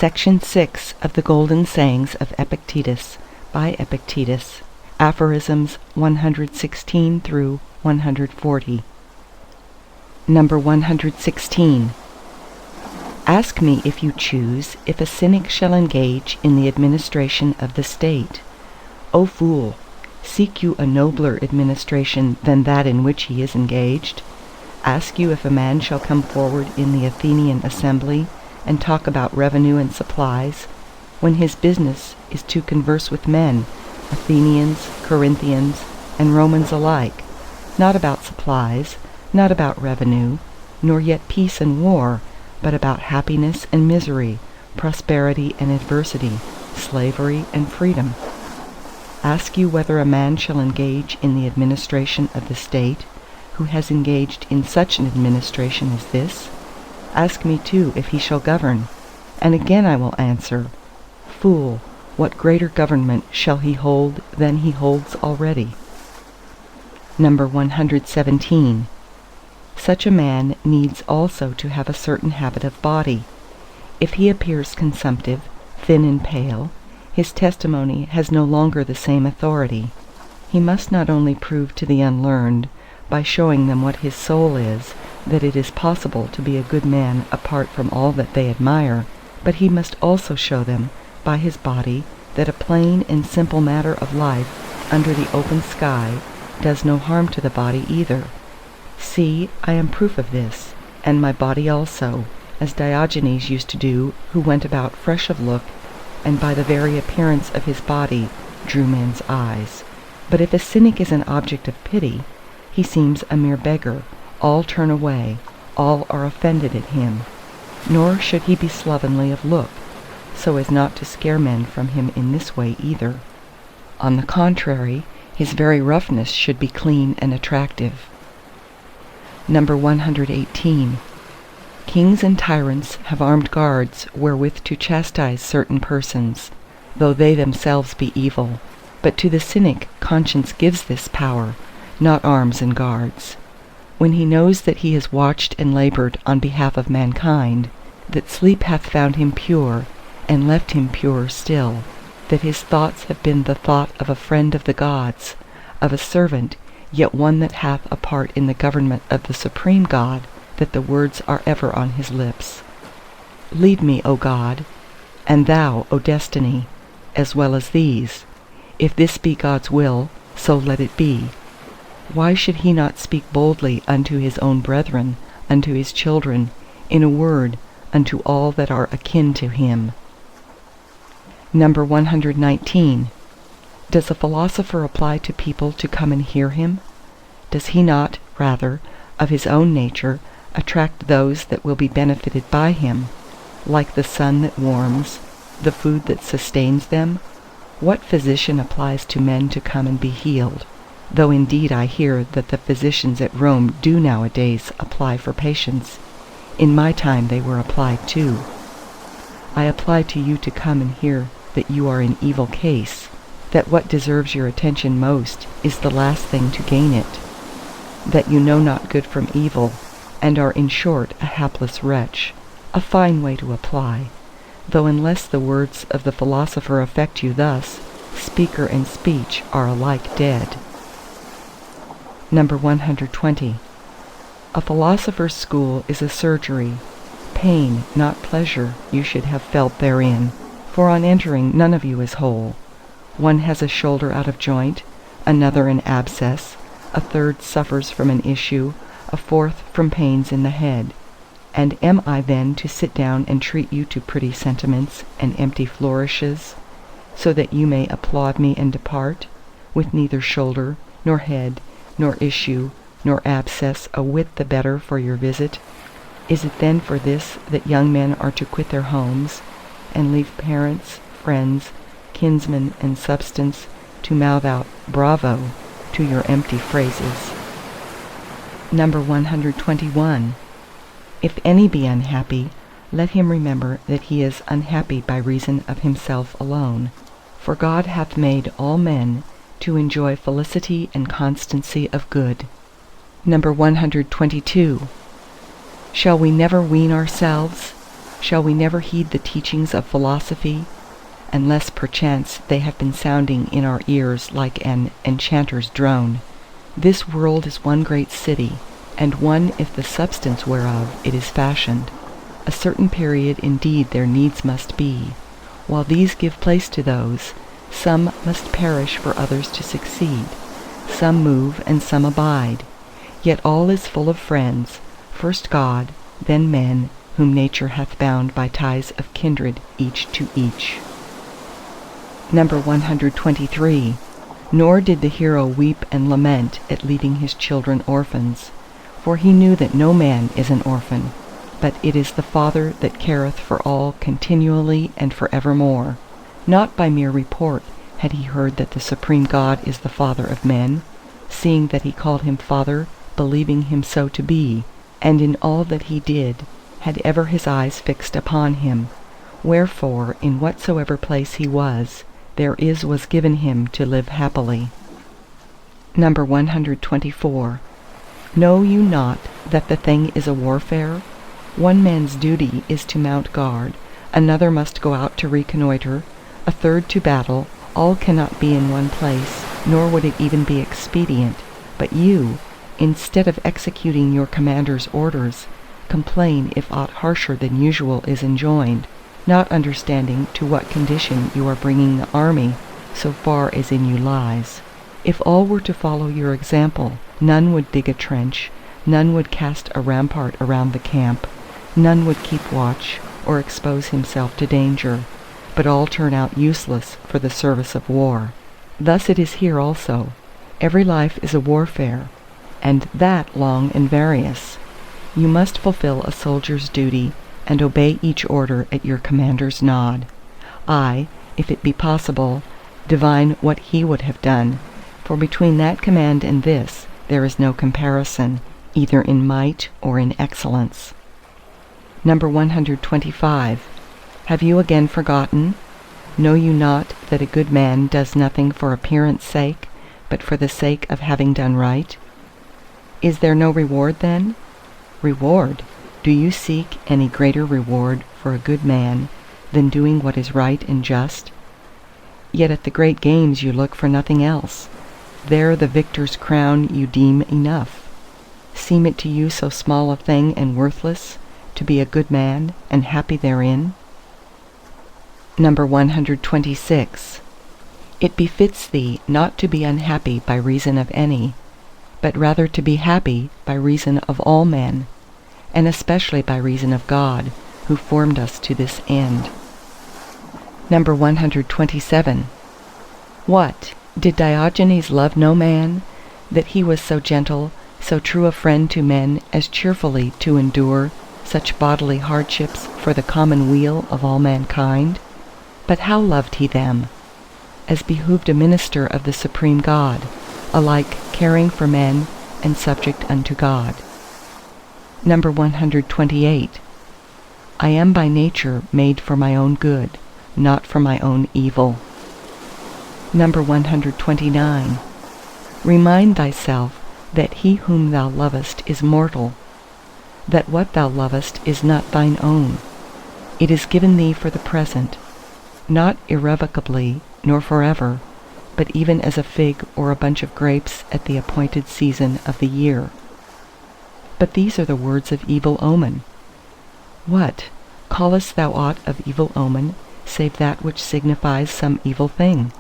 Section 6 of the Golden Sayings of Epictetus, by Epictetus, Aphorisms 116 through 140. Number 116. Ask me if you choose, if a cynic shall engage in the administration of the state. O fool! Seek you a nobler administration than that in which he is engaged? Ask you if a man shall come forward in the Athenian assembly and talk about revenue and supplies, when his business is to converse with men, Athenians, Corinthians, and Romans alike, not about supplies, not about revenue, nor yet peace and war, but about happiness and misery, prosperity and adversity, slavery and freedom. Ask you whether a man shall engage in the administration of the state, who has engaged in such an administration as this? Ask me too if he shall govern, and again I will answer, Fool, what greater government shall he hold than he holds already? Number 117. Such a man needs also to have a certain habit of body. If he appears consumptive, thin and pale, his testimony has no longer the same authority. He must not only prove to the unlearned, by showing them what his soul is, that it is possible to be a good man apart from all that they admire, but he must also show them, by his body, that a plain and simple matter of life under the open sky does no harm to the body either. See, I am proof of this, and my body also, as Diogenes used to do, who went about fresh of look, and by the very appearance of his body drew men's eyes. But if a cynic is an object of pity, he seems a mere beggar, all turn away, all are offended at him. Nor should he be slovenly of look, so as not to scare men from him in this way either. On the contrary, his very roughness should be clean and attractive. Number 118. Kings and tyrants have armed guards wherewith to chastise certain persons, though they themselves be evil. But to the cynic conscience gives this power, not arms and guards. When he knows that he has watched and labored on behalf of mankind, that sleep hath found him pure, and left him purer still, that his thoughts have been the thought of a friend of the gods, of a servant, yet one that hath a part in the government of the supreme God, that the words are ever on his lips. Lead me, O God, and thou, O destiny, as well as these. If this be God's will, so let it be. Why should he not speak boldly unto his own brethren, unto his children, in a word, unto all that are akin to him? Number 119. Does a philosopher apply to people to come and hear him? Does he not, rather, of his own nature, attract those that will be benefited by him, like the sun that warms, the food that sustains them? What physician applies to men to come and be healed? Though indeed I hear that the physicians at Rome do nowadays apply for patients. In my time they were applied too. I apply to you to come and hear that you are in evil case, that what deserves your attention most is the last thing to gain it, that you know not good from evil, and are in short a hapless wretch. A fine way to apply, though unless the words of the philosopher affect you thus, speaker and speech are alike dead. Number 120. A philosopher's school is a surgery. Pain, not pleasure, you should have felt therein, for on entering none of you is whole. One has a shoulder out of joint, another an abscess, a third suffers from an issue, a fourth from pains in the head. And am I then to sit down and treat you to pretty sentiments and empty flourishes, so that you may applaud me and depart, with neither shoulder, nor head, nor issue, nor abscess a whit the better for your visit? Is it then for this that young men are to quit their homes, and leave parents, friends, kinsmen, and substance, to mouth out bravo to your empty phrases? Number 121. If any be unhappy, let him remember that he is unhappy by reason of himself alone. For God hath made all men to enjoy felicity and constancy of good. Number 122. Shall we never wean ourselves? Shall we never heed the teachings of philosophy, unless perchance they have been sounding in our ears like an enchanter's drone? This world is one great city, and one if the substance whereof it is fashioned. A certain period indeed there needs must be, while these give place to those, some must perish for others to succeed, some move and some abide. Yet all is full of friends, first God, then men, whom nature hath bound by ties of kindred each to each. Number 123. Nor did the hero weep and lament at leaving his children orphans, for he knew that no man is an orphan, but it is the Father that careth for all continually and for evermore. Not by mere report had he heard that the supreme God is the Father of men, seeing that he called him Father, believing him so to be, and in all that he did had ever his eyes fixed upon him. Wherefore, in whatsoever place he was given him to live happily. Number 124. Know you not that the thing is a warfare? One man's duty is to mount guard, another must go out to reconnoitre, a third to battle. All cannot be in one place, nor would it even be expedient. But you, instead of executing your commander's orders, complain if aught harsher than usual is enjoined, not understanding to what condition you are bringing the army, so far as in you lies. If all were to follow your example, none would dig a trench, none would cast a rampart around the camp, none would keep watch, or expose himself to danger, but all turn out useless for the service of war. Thus it is here also. Every life is a warfare, and that long and various. You must fulfill a soldier's duty, and obey each order at your commander's nod. I, if it be possible, divine what he would have done, for between that command and this there is no comparison, either in might or in excellence. Number 125. Have you again forgotten? Know you not that a good man does nothing for appearance sake, but for the sake of having done right? Is there no reward then? Reward? Do you seek any greater reward for a good man than doing what is right and just? Yet at the great games you look for nothing else. There the victor's crown you deem enough. Seem it to you so small a thing and worthless, to be a good man and happy therein? Number 126. It befits thee not to be unhappy by reason of any, but rather to be happy by reason of all men, and especially by reason of God, who formed us to this end. Number 127. What? Did Diogenes love no man, that he was so gentle, so true a friend to men as cheerfully to endure such bodily hardships for the common weal of all mankind? But how loved he them? As behooved a minister of the supreme God, alike caring for men and subject unto God. Number 128. I am by nature made for my own good, not for my own evil. Number 129. Remind thyself that he whom thou lovest is mortal, that what thou lovest is not thine own. It is given thee for the present, not irrevocably nor forever, but even as a fig or a bunch of grapes at the appointed season of the year. But these are the words of evil omen. What? Callest thou aught of evil omen, save that which signifies some evil thing?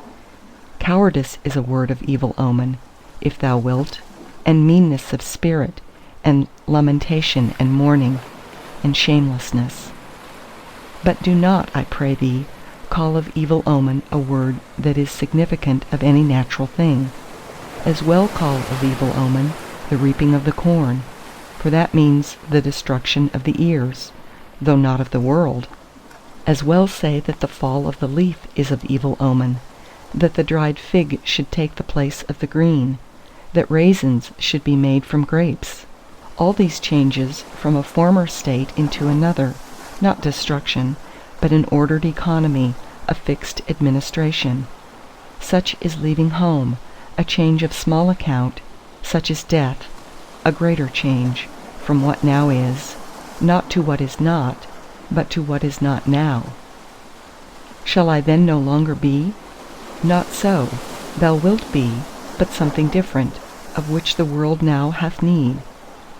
Cowardice is a word of evil omen, if thou wilt, and meanness of spirit, and lamentation and mourning, and shamelessness. But do not, I pray thee, call of evil omen a word that is significant of any natural thing. As well call of evil omen the reaping of the corn, for that means the destruction of the ears, though not of the world. As well say that the fall of the leaf is of evil omen, that the dried fig should take the place of the green, that raisins should be made from grapes. All these changes from a former state into another, not destruction, but an ordered economy, a fixed administration. Such is leaving home, a change of small account, such is death, a greater change, from what now is, not to what is not, but to what is not now. Shall I then no longer be? Not so, thou wilt be, but something different, of which the world now hath need.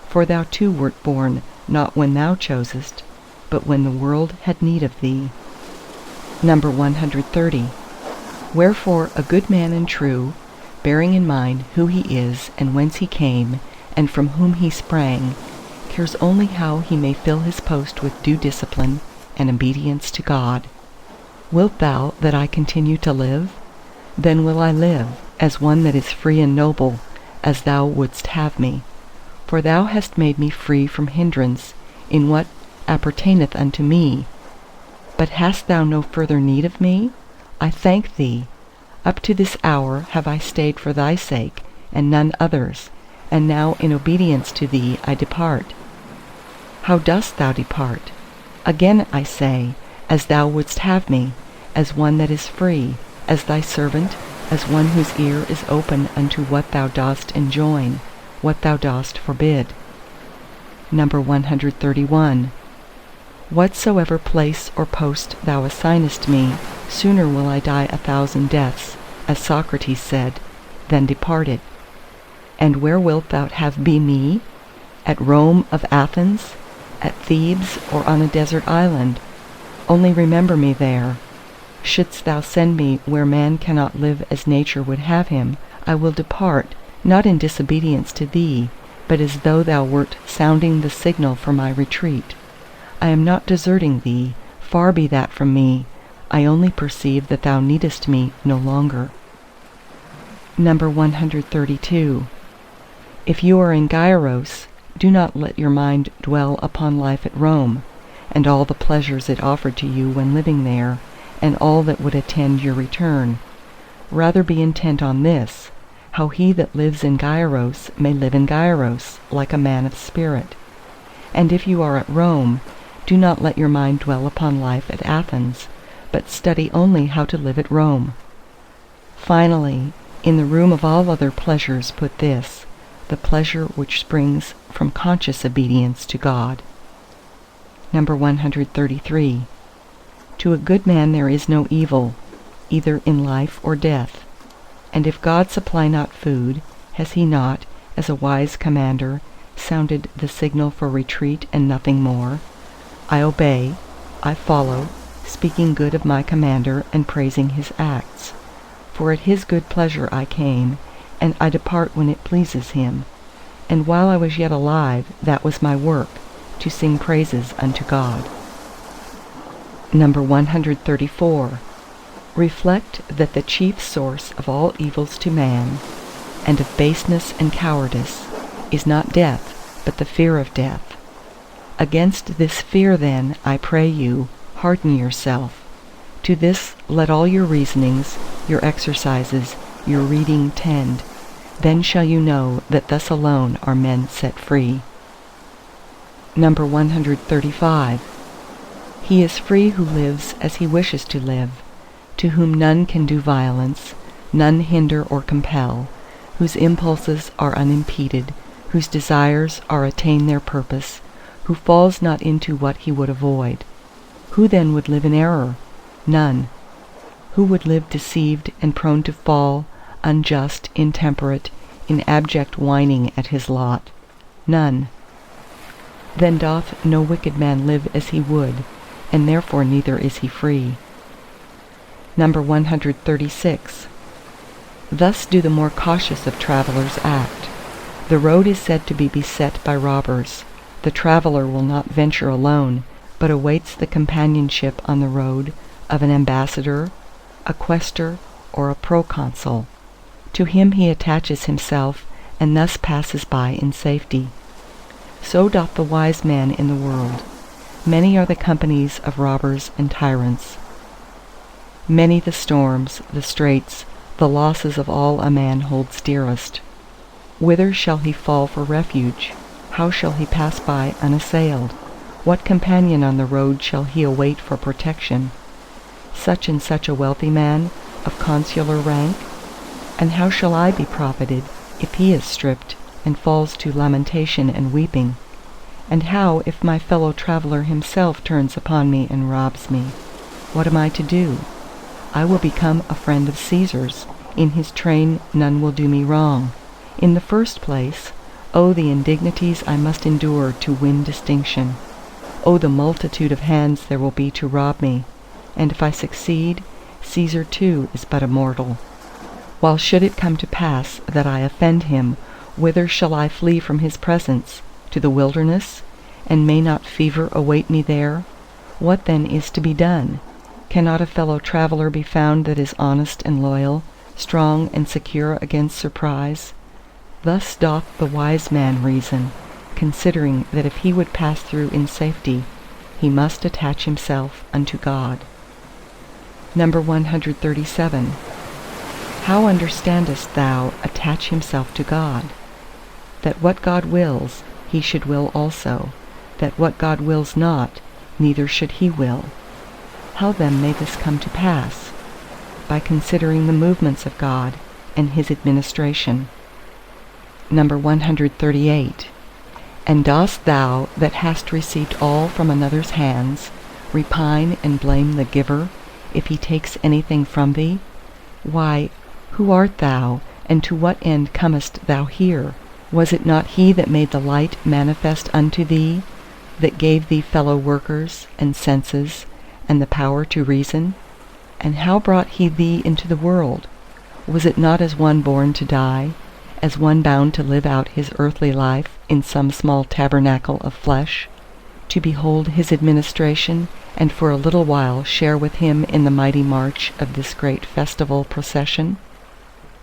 For thou too wert born, not when thou chosest, but when the world had need of thee. Number 130. Wherefore a good man and true, bearing in mind who he is and whence he came, and from whom he sprang, cares only how he may fill his post with due discipline and obedience to God. Wilt thou that I continue to live? Then will I live, as one that is free and noble, as thou wouldst have me. For thou hast made me free from hindrance in what appertaineth unto me. But hast thou no further need of me? I thank thee. Up to this hour have I stayed for thy sake, and none other's, and now in obedience to thee I depart. How dost thou depart? Again I say, as thou wouldst have me, as one that is free, as thy servant, as one whose ear is open unto what thou dost enjoin, what thou dost forbid. Number 131. Whatsoever place or post thou assignest me, sooner will I die 1,000 deaths, as Socrates said, than depart it. And where wilt thou have me? At Rome of Athens, at Thebes, or on a desert island? Only remember me there. Shouldst thou send me where man cannot live as nature would have him, I will depart, not in disobedience to thee, but as though thou wert sounding the signal for my retreat. I am not deserting thee, far be that from me. I only perceive that thou needest me no longer. Number 132. If you are in Gyaros, do not let your mind dwell upon life at Rome, and all the pleasures it offered to you when living there, and all that would attend your return. Rather be intent on this, how he that lives in Gyaros may live in Gyaros, like a man of spirit. And if you are at Rome, do not let your mind dwell upon life at Athens, but study only how to live at Rome. Finally, in the room of all other pleasures put this, the pleasure which springs from conscious obedience to God. Number 133. To a good man there is no evil, either in life or death. And if God supply not food, has he not, as a wise commander, sounded the signal for retreat and nothing more? I obey, I follow, speaking good of my commander and praising his acts. For at his good pleasure I came, and I depart when it pleases him. And while I was yet alive, that was my work, to sing praises unto God. Number 134. Reflect that the chief source of all evils to man, and of baseness and cowardice, is not death, but the fear of death. Against this fear then, I pray you, harden yourself. To this let all your reasonings, your exercises, your reading tend. Then shall you know that thus alone are men set free. Number 135. He is free who lives as he wishes to live, to whom none can do violence, none hinder or compel, whose impulses are unimpeded, whose desires are attain their purpose, who falls not into what he would avoid. Who then would live in error? None. Who would live deceived and prone to fall, unjust, intemperate, in abject whining at his lot? None. Then doth no wicked man live as he would, and therefore neither is he free. Number 136. Thus do the more cautious of travelers act. The road is said to be beset by robbers. The traveler will not venture alone, but awaits the companionship on the road of an ambassador, a quaestor, or a proconsul. To him he attaches himself, and thus passes by in safety. So doth the wise man in the world. Many are the companies of robbers and tyrants. Many the storms, the straits, the losses of all a man holds dearest. Whither shall he fall for refuge? How shall he pass by unassailed? What companion on the road shall he await for protection? Such and such a wealthy man, of consular rank? And how shall I be profited, if he is stripped, and falls to lamentation and weeping? And how if my fellow traveller himself turns upon me and robs me? What am I to do? I will become a friend of Caesar's. In his train none will do me wrong. In the first place, oh, the indignities I must endure to win distinction! Oh, the multitude of hands there will be to rob me! And if I succeed, Caesar too is but a mortal. While should it come to pass that I offend him, whither shall I flee from his presence? To the wilderness? And may not fever await me there? What then is to be done? Cannot a fellow traveller be found that is honest and loyal, strong and secure against surprise? Thus doth the wise man reason, considering that if he would pass through in safety, he must attach himself unto God. Number 137. How understandest thou attach himself to God? That what God wills, he should will also, that what God wills not, neither should he will. How then may this come to pass? By considering the movements of God and his administration. Number 138. And dost thou, that hast received all from another's hands, repine and blame the giver, if he takes anything from thee? Why, who art thou, and to what end comest thou here? Was it not he that made the light manifest unto thee, that gave thee fellow workers, and senses, and the power to reason? And how brought he thee into the world? Was it not as one born to die, as one bound to live out his earthly life in some small tabernacle of flesh, to behold his administration, and for a little while share with him in the mighty march of this great festival procession?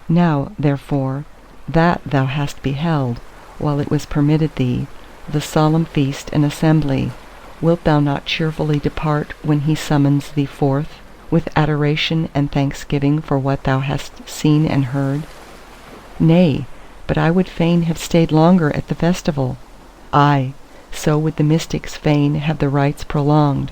Now, therefore, that thou hast beheld, while it was permitted thee, the solemn feast and assembly, wilt thou not cheerfully depart when he summons thee forth, with adoration and thanksgiving for what thou hast seen and heard? Nay, but I would fain have stayed longer at the festival. Ay, so would the mystics fain have the rites prolonged.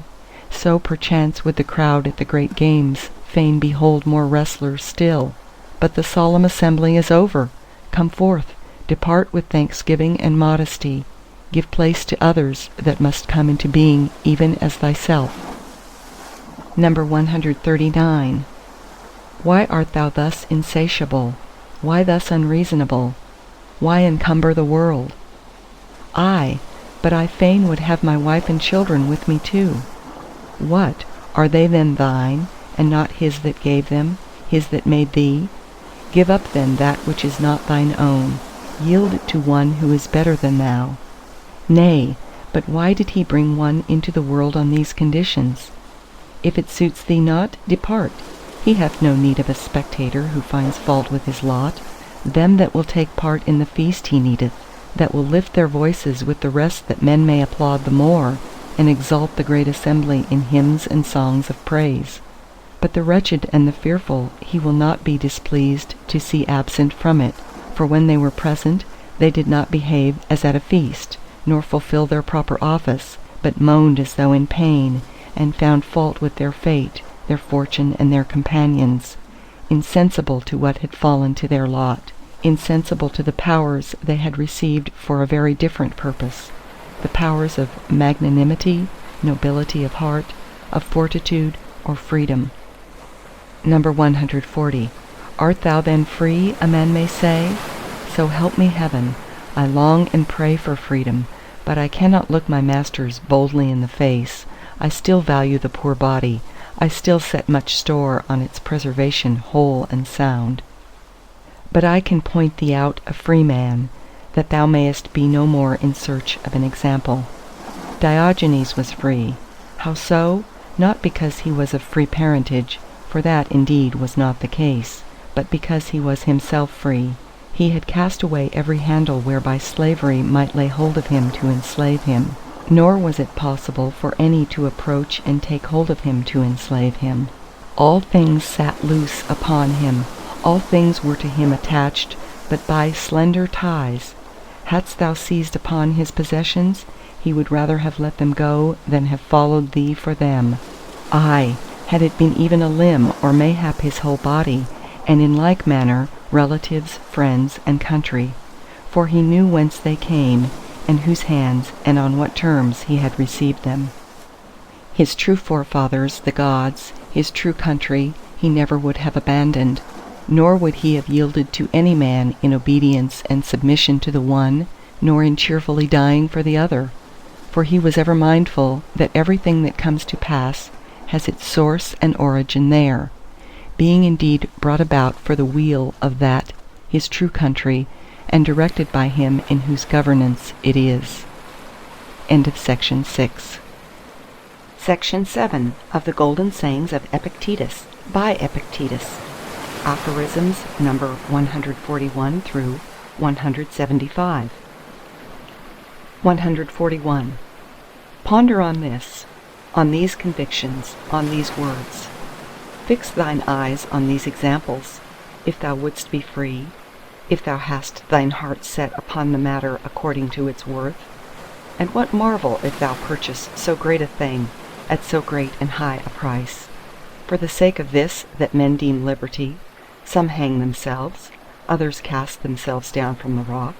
So perchance would the crowd at the great games fain behold more wrestlers still. But the solemn assembly is over. Come forth, depart with thanksgiving and modesty. Give place to others that must come into being even as thyself. Number 139. Why art thou thus insatiable? Why thus unreasonable? Why encumber the world? Ay, but I fain would have my wife and children with me too. What, are they then thine, and not his that gave them, his that made thee? Give up then that which is not thine own, yield it to one who is better than thou. Nay, but why did he bring one into the world on these conditions? If it suits thee not, depart. He hath no need of a spectator who finds fault with his lot. Them that will take part in the feast he needeth, that will lift their voices with the rest that men may applaud the more, and exalt the great assembly in hymns and songs of praise. But the wretched and the fearful he will not be displeased to see absent from it, for when they were present they did not behave as at a feast, nor fulfill their proper office, but moaned as though in pain, and found fault with their fate, their fortune, and their companions, insensible to what had fallen to their lot, insensible to the powers they had received for a very different purpose, the powers of magnanimity, nobility of heart, of fortitude, or freedom. Number 140. Art thou then free, a man may say? So help me heaven, I long and pray for freedom, but I cannot look my masters boldly in the face. I still value the poor body, I still set much store on its preservation whole and sound. But I can point thee out a free man, that thou mayest be no more in search of an example. Diogenes was free. How so? Not because he was of free parentage, for that indeed was not the case, but because he was himself free. He had cast away every handle whereby slavery might lay hold of him to enslave him, nor was it possible for any to approach and take hold of him to enslave him. All things sat loose upon him, all things were to him attached, but by slender ties. Hadst thou seized upon his possessions, he would rather have let them go than have followed thee for them. Ay, had it been even a limb, or mayhap his whole body, and in like manner relatives, friends, and country. For he knew whence they came, and whose hands and on what terms he had received them. His true forefathers, the gods, his true country, he never would have abandoned, nor would he have yielded to any man in obedience and submission to the one, nor in cheerfully dying for the other. For he was ever mindful that everything that comes to pass has its source and origin there, being indeed brought about for the weal of that his true country, and directed by him in whose governance it is. End of section 6. Section 7 of the Golden Sayings of Epictetus, by Epictetus. Aphorisms number 141 through 175. 141. Ponder on this, on these convictions, on these words. Fix thine eyes on these examples, if thou wouldst be free, if thou hast thine heart set upon the matter according to its worth. And what marvel if thou purchase so great a thing at so great and high a price? For the sake of this that men deem liberty, some hang themselves, others cast themselves down from the rock.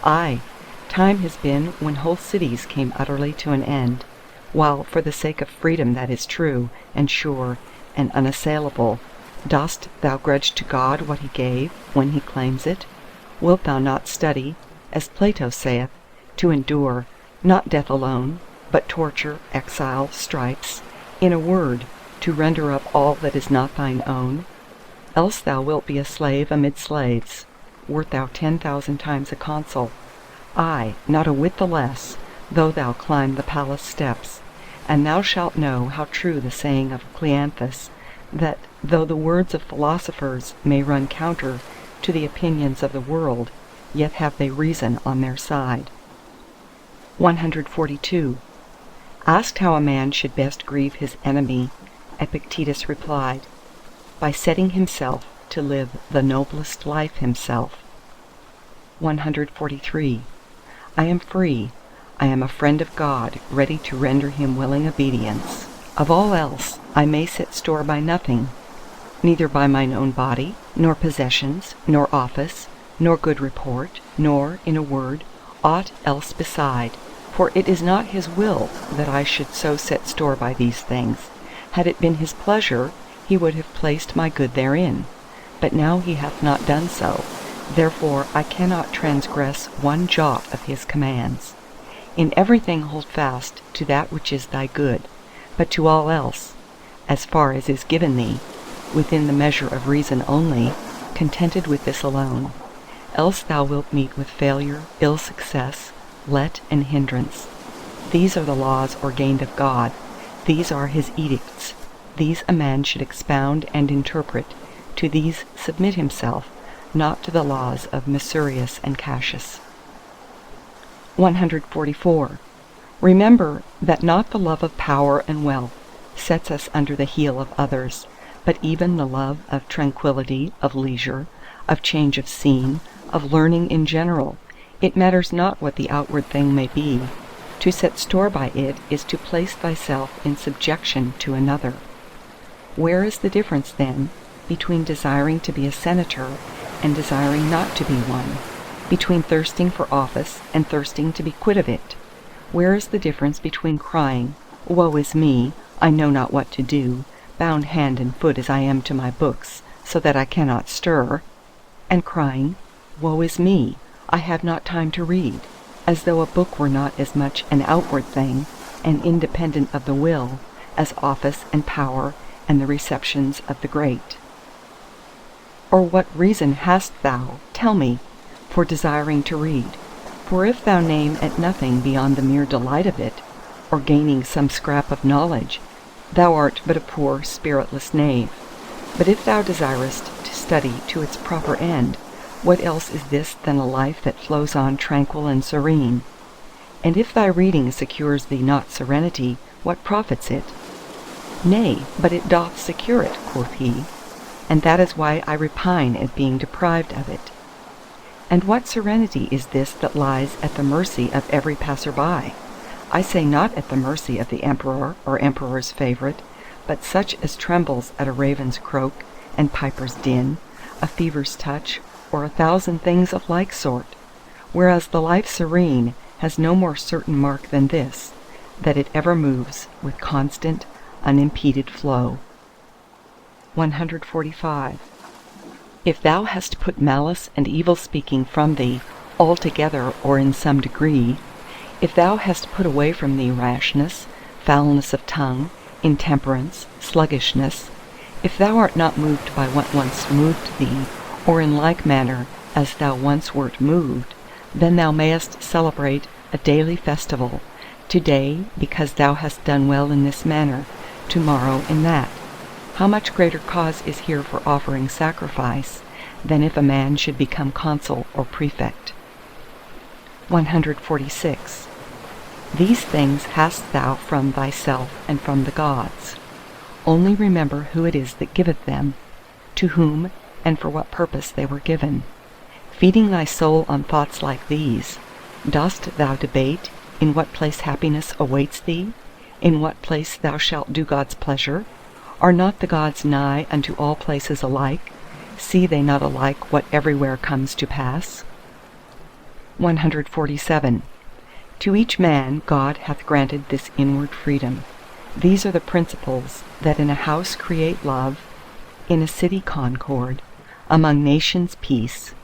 Aye, time has been when whole cities came utterly to an end, while for the sake of freedom that is true, and sure, and unassailable, dost thou grudge to God what he gave, when he claims it? Wilt thou not study, as Plato saith, to endure, not death alone, but torture, exile, stripes, in a word, to render up all that is not thine own? Else thou wilt be a slave amid slaves, wert thou 10,000 times a consul. Aye, not a whit the less, though thou climb the palace steps. And thou shalt know how true the saying of Cleanthus, that though the words of philosophers may run counter to the opinions of the world, yet have they reason on their side. 142. Asked how a man should best grieve his enemy, Epictetus replied, by setting himself to live the noblest life himself. 143. I am free, I am a friend of God, ready to render him willing obedience. Of all else I may set store by nothing, neither by mine own body, nor possessions, nor office, nor good report, nor, in a word, aught else beside. For it is not his will that I should so set store by these things. Had it been his pleasure, he would have placed my good therein. But now he hath not done so. Therefore I cannot transgress one jot of his commands. In everything hold fast to that which is thy good, but to all else, as far as is given thee, within the measure of reason only, contented with this alone. Else thou wilt meet with failure, ill success, let and hindrance. These are the laws ordained of God, these are his edicts, these a man should expound and interpret, to these submit himself, not to the laws of Mesurius and Cassius. 144. Remember that not the love of power and wealth sets us under the heel of others, but even the love of tranquillity, of leisure, of change of scene, of learning in general. It matters not what the outward thing may be. To set store by it is to place thyself in subjection to another. Where is the difference, then, between desiring to be a senator and desiring not to be one? Between thirsting for office and thirsting to be quit of it? Where is the difference between crying, Woe is me, I know not what to do, bound hand and foot as I am to my books, so that I cannot stir, and crying, Woe is me, I have not time to read, as though a book were not as much an outward thing, and independent of the will, as office and power and the receptions of the great? Or what reason hast thou, tell me, for desiring to read? For if thou name at nothing beyond the mere delight of it, or gaining some scrap of knowledge, thou art but a poor spiritless knave. But if thou desirest to study to its proper end, what else is this than a life that flows on tranquil and serene? And if thy reading secures thee not serenity, what profits it? Nay, but it doth secure it, quoth he, and that is why I repine at being deprived of it. And what serenity is this that lies at the mercy of every passer-by? I say not at the mercy of the emperor or emperor's favourite, but such as trembles at a raven's croak and piper's din, a fever's touch, or 1,000 things of like sort. Whereas the life serene, has no more certain mark than this, that it ever moves with constant, unimpeded flow. 145. If thou hast put malice and evil speaking from thee, altogether or in some degree, if thou hast put away from thee rashness, foulness of tongue, intemperance, sluggishness, if thou art not moved by what once moved thee, or in like manner as thou once wert moved, then thou mayest celebrate a daily festival, today because thou hast done well in this manner, tomorrow in that. How much greater cause is here for offering sacrifice, than if a man should become consul or prefect. 146. These things hast thou from thyself and from the gods. Only remember who it is that giveth them, to whom and for what purpose they were given. Feeding thy soul on thoughts like these, dost thou debate in what place happiness awaits thee, in what place thou shalt do God's pleasure? Are not the gods nigh unto all places alike? See they not alike what everywhere comes to pass? 147. To each man God hath granted this inward freedom. These are the principles that in a house create love, in a city concord, among nations peace,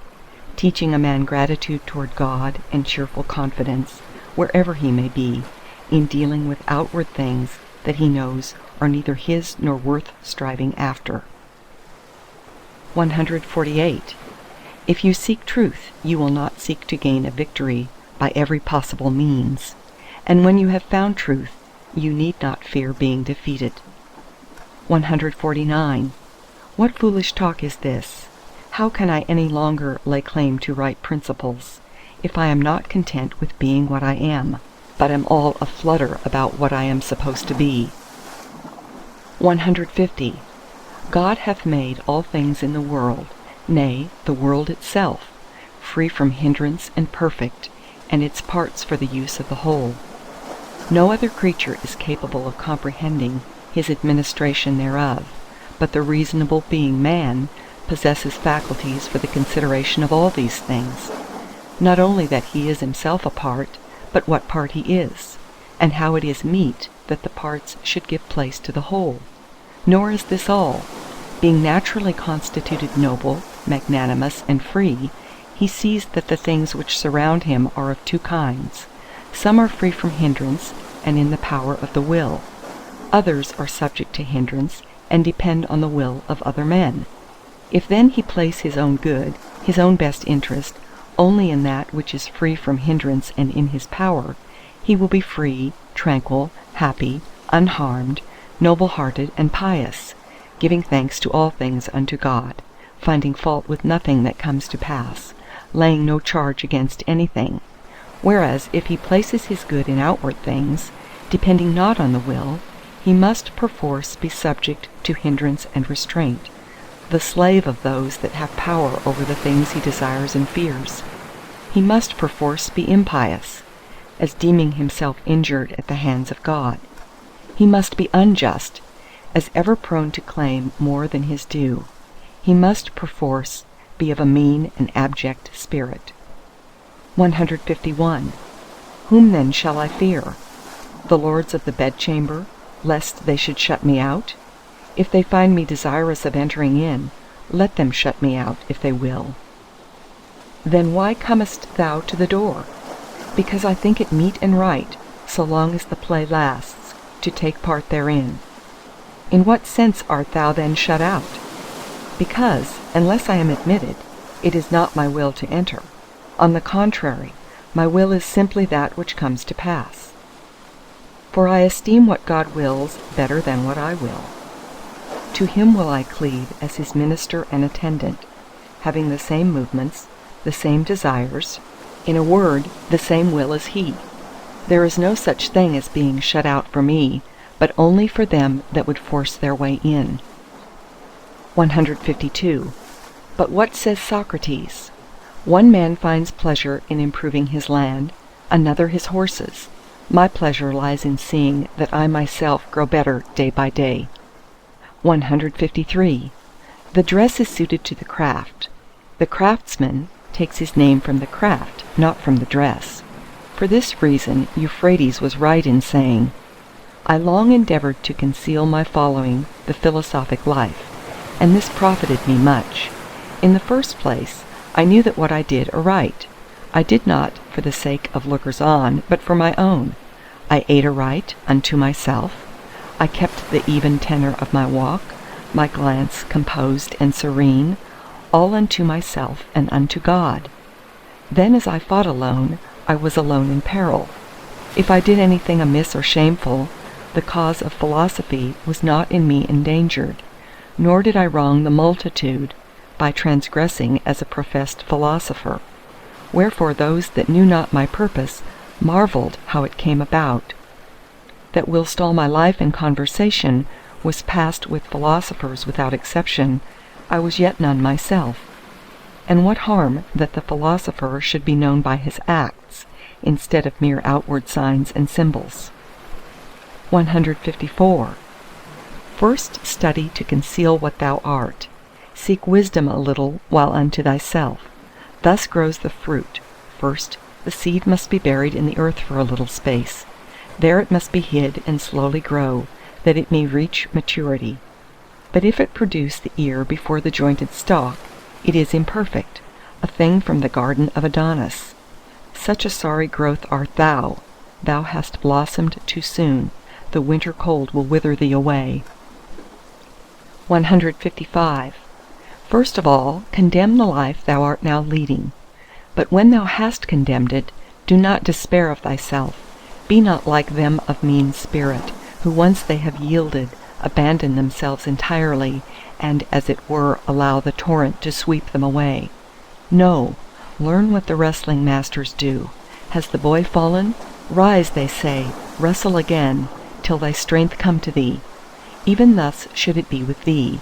teaching a man gratitude toward God and cheerful confidence, wherever he may be, in dealing with outward things that he knows are neither his nor worth striving after. 148. If you seek truth, you will not seek to gain a victory by every possible means, and when you have found truth, you need not fear being defeated. 149. What foolish talk is this? How can I any longer lay claim to right principles, if I am not content with being what I am, but am all aflutter about what I am supposed to be? 150. God hath made all things in the world, nay, the world itself, free from hindrance and perfect, and its parts for the use of the whole. No other creature is capable of comprehending his administration thereof, but the reasonable being man possesses faculties for the consideration of all these things, not only that he is himself a part, but what part he is, and how it is meet that the parts should give place to the whole. Nor is this all. Being naturally constituted noble, magnanimous, and free, he sees that the things which surround him are of two kinds. Some are free from hindrance and in the power of the will. Others are subject to hindrance and depend on the will of other men. If then he place his own good, his own best interest, only in that which is free from hindrance and in his power, he will be free, tranquil, happy, unharmed, noble-hearted, and pious, giving thanks to all things unto God, finding fault with nothing that comes to pass, laying no charge against anything. Whereas if he places his good in outward things, depending not on the will, he must perforce be subject to hindrance and restraint, the slave of those that have power over the things he desires and fears. He must perforce be impious, as deeming himself injured at the hands of God. He must be unjust, as ever prone to claim more than his due. He must perforce be of a mean and abject spirit. 151. Whom then shall I fear? The lords of the bedchamber, lest they should shut me out? If they find me desirous of entering in, let them shut me out, if they will. Then why comest thou to the door? Because I think it meet and right, so long as the play lasts, to take part therein. In what sense art thou then shut out? Because, unless I am admitted, it is not my will to enter. On the contrary, my will is simply that which comes to pass. For I esteem what God wills better than what I will. To him will I cleave as his minister and attendant, having the same movements, the same desires, in a word, the same will as he. There is no such thing as being shut out for me, but only for them that would force their way in. 152. But what says Socrates? One man finds pleasure in improving his land, another his horses. My pleasure lies in seeing that I myself grow better day by day. 153. The dress is suited to the craft. The craftsman takes his name from the craft, not from the dress. For this reason Euphrates was right in saying, I long endeavoured to conceal my following the philosophic life, and this profited me much. In the first place, I knew that what I did aright. I did not for the sake of lookers on, but for my own. I ate aright unto myself. I kept the even tenor of my walk, my glance composed and serene, all unto myself and unto God. Then as I fought alone, I was alone in peril. If I did anything amiss or shameful, the cause of philosophy was not in me endangered, nor did I wrong the multitude by transgressing as a professed philosopher. Wherefore those that knew not my purpose marvelled how it came about, that whilst all my life and conversation was passed with philosophers without exception, I was yet none myself. And what harm that the philosopher should be known by his acts, instead of mere outward signs and symbols? 154. First study to conceal what thou art. Seek wisdom a little while unto thyself. Thus grows the fruit. First, the seed must be buried in the earth for a little space. There it must be hid and slowly grow, that it may reach maturity. But if it produce the ear before the jointed stalk, it is imperfect, a thing from the garden of Adonis. Such a sorry growth art thou. Thou hast blossomed too soon. The winter cold will wither thee away. 155. First of all, condemn the life thou art now leading. But when thou hast condemned it, do not despair of thyself. Be not like them of mean spirit, who once they have yielded, abandon themselves entirely, and as it were allow the torrent to sweep them away. No, learn what the wrestling masters do. Has the boy fallen? Rise, they say, wrestle again, till thy strength come to thee. Even thus should it be with thee.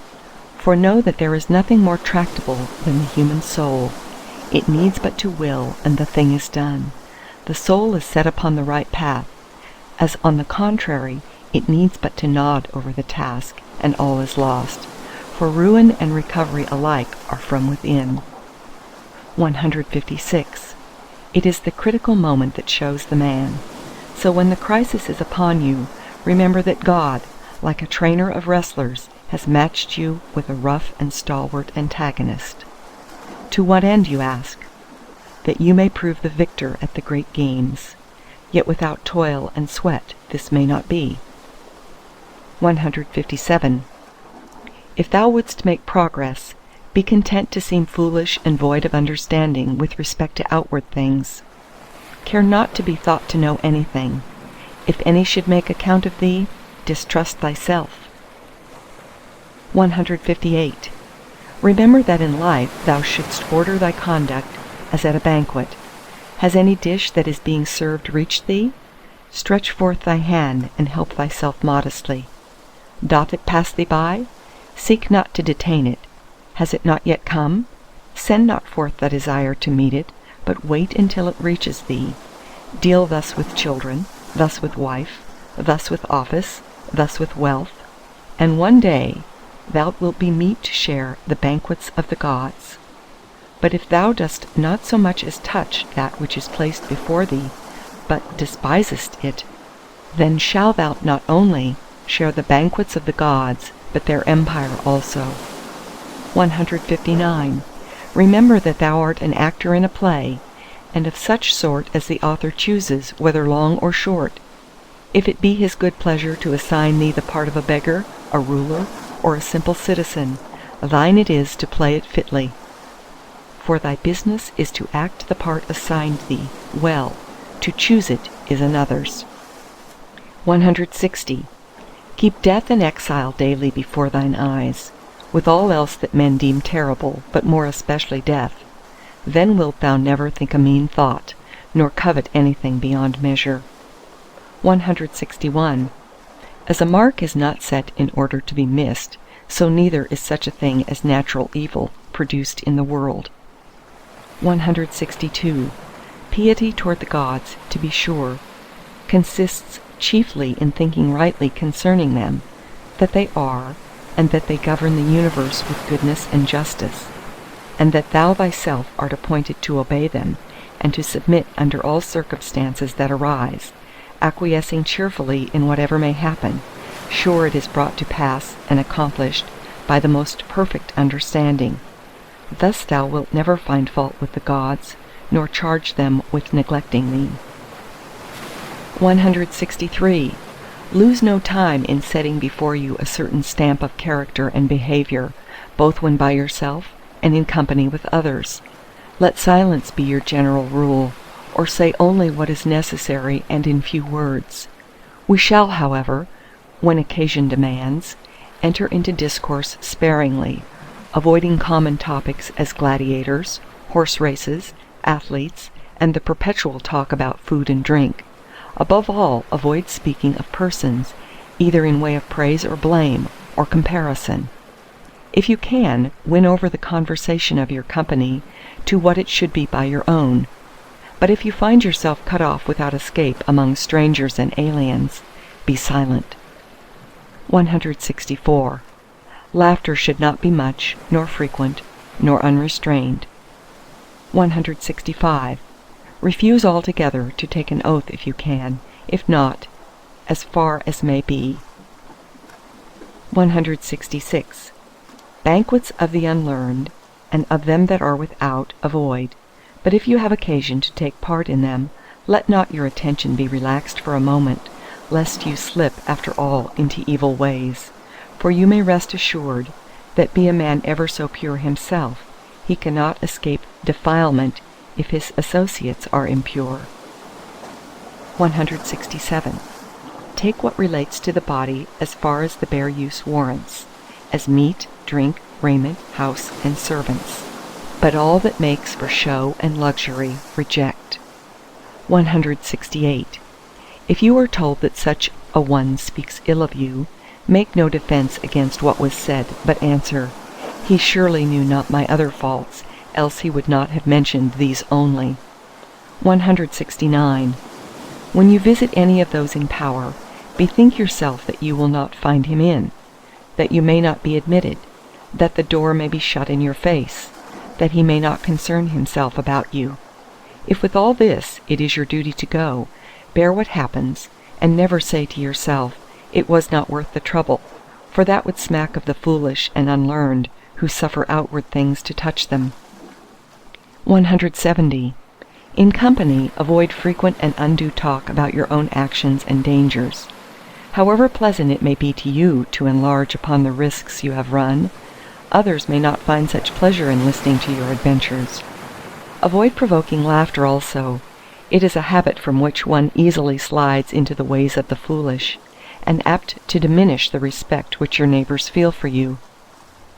For know that there is nothing more tractable than the human soul. It needs but to will, and the thing is done. The soul is set upon the right path, as on the contrary, it needs but to nod over the task, and all is lost. For ruin and recovery alike are from within. 156. It is the critical moment that shows the man. So when the crisis is upon you, remember that God, like a trainer of wrestlers, has matched you with a rough and stalwart antagonist. To what end, you ask? That you may prove the victor at the great games. Yet without toil and sweat this may not be. 157. If thou wouldst make progress, be content to seem foolish and void of understanding with respect to outward things. Care not to be thought to know anything. If any should make account of thee, distrust thyself. 158. Remember that in life thou shouldst order thy conduct as at a banquet. Has any dish that is being served reached thee? Stretch forth thy hand and help thyself modestly. Doth it pass thee by? Seek not to detain it. Has it not yet come? Send not forth thy desire to meet it, but wait until it reaches thee. Deal thus with children, thus with wife, thus with office, thus with wealth, and one day thou wilt be meet to share the banquets of the gods. But if thou dost not so much as touch that which is placed before thee, but despisest it, then shalt thou not only share the banquets of the gods, but their empire also. 159. Remember that thou art an actor in a play, and of such sort as the author chooses, whether long or short. If it be his good pleasure to assign thee the part of a beggar, a ruler, or a simple citizen, thine it is to play it fitly. For thy business is to act the part assigned thee well, to choose it is another's. 160. Keep death and exile daily before thine eyes, with all else that men deem terrible, but more especially death. Then wilt thou never think a mean thought, nor covet anything beyond measure. 161. As a mark is not set in order to be missed, so neither is such a thing as natural evil produced in the world. 162. Piety toward the gods, to be sure, consists chiefly in thinking rightly concerning them, that they are, and that they govern the universe with goodness and justice, and that thou thyself art appointed to obey them, and to submit under all circumstances that arise, acquiescing cheerfully in whatever may happen, sure it is brought to pass and accomplished by the most perfect understanding. Thus thou wilt never find fault with the gods, nor charge them with neglecting thee. 163. Lose no time in setting before you a certain stamp of character and behavior, both when by yourself and in company with others. Let silence be your general rule, or say only what is necessary and in few words. We shall, however, when occasion demands, enter into discourse sparingly, avoiding common topics as gladiators, horse races, athletes, and the perpetual talk about food and drink. Above all, avoid speaking of persons, either in way of praise or blame, or comparison. If you can, win over the conversation of your company to what it should be by your own. But if you find yourself cut off without escape among strangers and aliens, be silent. 164. Laughter should not be much, nor frequent, nor unrestrained. 165. Refuse altogether to take an oath if you can, if not, as far as may be. 166. Banquets of the unlearned, and of them that are without, avoid. But if you have occasion to take part in them, let not your attention be relaxed for a moment, lest you slip after all into evil ways. For you may rest assured that be a man ever so pure himself, he cannot escape defilement if his associates are impure. 167. Take what relates to the body as far as the bare use warrants, as meat, drink, raiment, house, and servants. But all that makes for show and luxury reject. 168. If you are told that such a one speaks ill of you, make no defense against what was said, but answer, He surely knew not my other faults, else he would not have mentioned these only. 169. When you visit any of those in power, bethink yourself that you will not find him in, that you may not be admitted, that the door may be shut in your face, that he may not concern himself about you. If with all this it is your duty to go, bear what happens, and never say to yourself, it was not worth the trouble, for that would smack of the foolish and unlearned, who suffer outward things to touch them. 170. In company, avoid frequent and undue talk about your own actions and dangers. However pleasant it may be to you to enlarge upon the risks you have run, others may not find such pleasure in listening to your adventures. Avoid provoking laughter also. It is a habit from which one easily slides into the ways of the foolish, and apt to diminish the respect which your neighbors feel for you.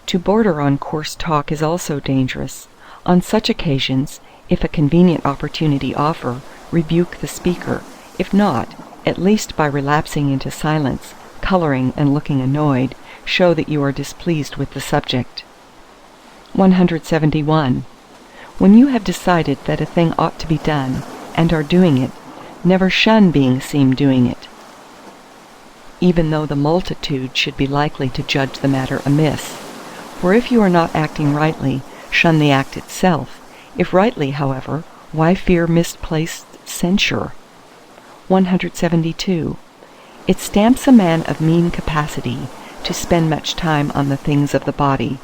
To border on coarse talk is also dangerous. On such occasions, if a convenient opportunity offer, rebuke the speaker; if not, at least by relapsing into silence, coloring and looking annoyed, show that you are displeased with the subject. 171. When you have decided that a thing ought to be done, and are doing it, never shun being seen doing it, even though the multitude should be likely to judge the matter amiss. For if you are not acting rightly, shun the act itself. If rightly, however, why fear misplaced censure? 172. It stamps a man of mean capacity to spend much time on the things of the body,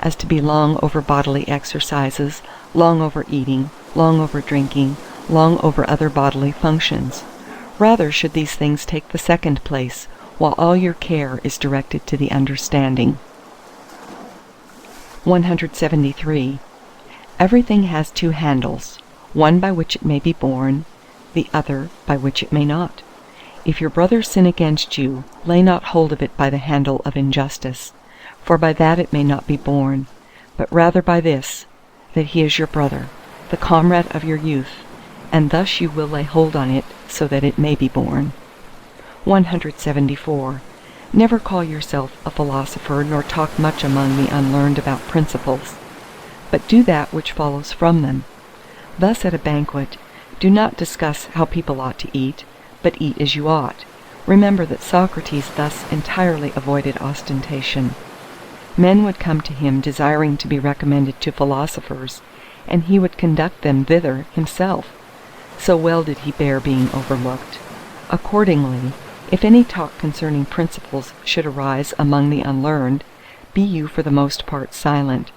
as to be long over bodily exercises, long over eating, long over drinking, long over other bodily functions. Rather should these things take the second place, while all your care is directed to the understanding. 173. Everything has two handles, one by which it may be borne, the other by which it may not. If your brother sin against you, lay not hold of it by the handle of injustice, for by that it may not be borne, but rather by this, that he is your brother, the comrade of your youth, and thus you will lay hold on it so that it may be borne. 174. Never call yourself a philosopher, nor talk much among the unlearned about principles, but do that which follows from them. Thus at a banquet, do not discuss how people ought to eat, but eat as you ought. Remember that Socrates thus entirely avoided ostentation. Men would come to him desiring to be recommended to philosophers, and he would conduct them thither himself. So well did he bear being overlooked. Accordingly, if any talk concerning principles should arise among the unlearned, be you for the most part silent,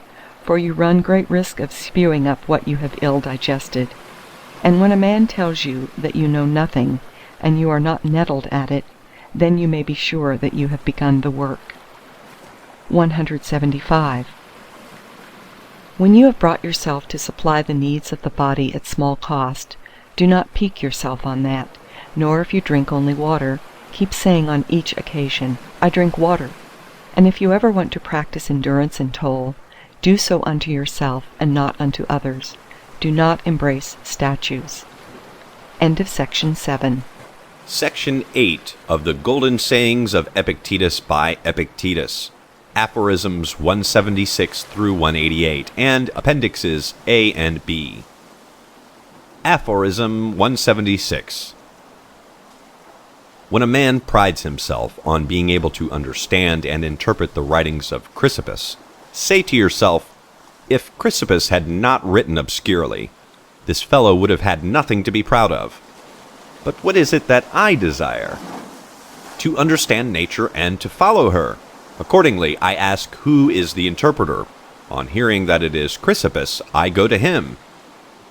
for you run great risk of spewing up what you have ill digested. And when a man tells you that you know nothing, and you are not nettled at it, then you may be sure that you have begun the work. 175. When you have brought yourself to supply the needs of the body at small cost, do not pique yourself on that, nor if you drink only water, keep saying on each occasion, I drink water. And if you ever want to practice endurance and toil, do so unto yourself and not unto others. Do not embrace statues. End of section 7. Section 8 of the Golden Sayings of Epictetus by Epictetus. Aphorisms 176 through 188, and Appendixes A and B. Aphorism 176. When a man prides himself on being able to understand and interpret the writings of Chrysippus, say to yourself, if Chrysippus had not written obscurely, this fellow would have had nothing to be proud of. But what is it that I desire? To understand nature and to follow her. Accordingly, I ask who is the interpreter. On hearing that it is Chrysippus, I go to him.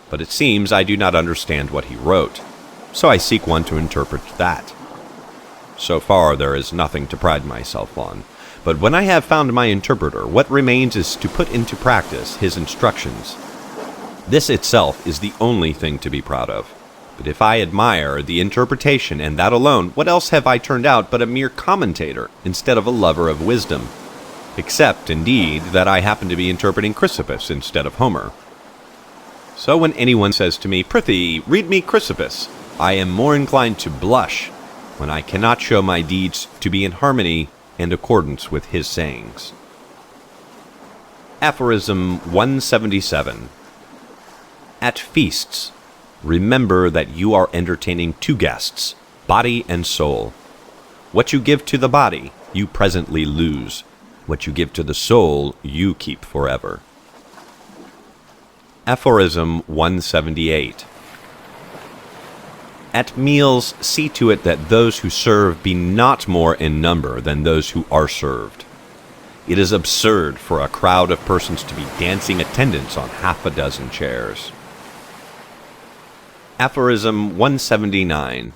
But it seems I do not understand what he wrote, so I seek one to interpret that. So far there is nothing to pride myself on, but when I have found my interpreter, what remains is to put into practice his instructions. This itself is the only thing to be proud of. But if I admire the interpretation and that alone, what else have I turned out but a mere commentator instead of a lover of wisdom? Except, indeed, that I happen to be interpreting Chrysippus instead of Homer. So when anyone says to me, Prithee, read me Chrysippus, I am more inclined to blush when I cannot show my deeds to be in harmony and accordance with his sayings. Aphorism 177. At feasts, remember that you are entertaining two guests, body and soul. What you give to the body, you presently lose. What you give to the soul, you keep forever. Aphorism 178. At meals, see to it that those who serve be not more in number than those who are served. It is absurd for a crowd of persons to be dancing attendance on half a dozen chairs. Aphorism 179.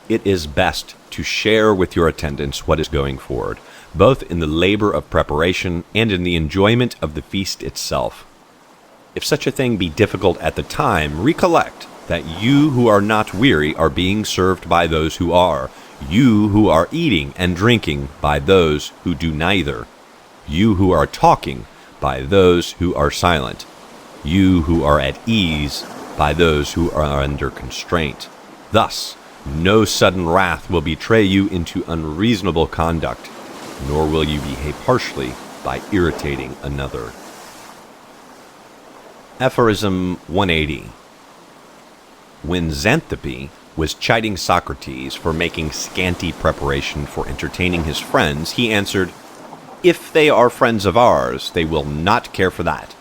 It is best to share with your attendants what is going forward, both in the labor of preparation and in the enjoyment of the feast itself. If such a thing be difficult at the time, recollect that you who are not weary are being served by those who are, you who are eating and drinking by those who do neither, you who are talking by those who are silent, you who are at ease by those who are under constraint. Thus, no sudden wrath will betray you into unreasonable conduct, nor will you behave harshly by irritating another. Aphorism 180. When Xanthippe was chiding Socrates for making scanty preparation for entertaining his friends, he answered, If they are friends of ours, they will not care for that.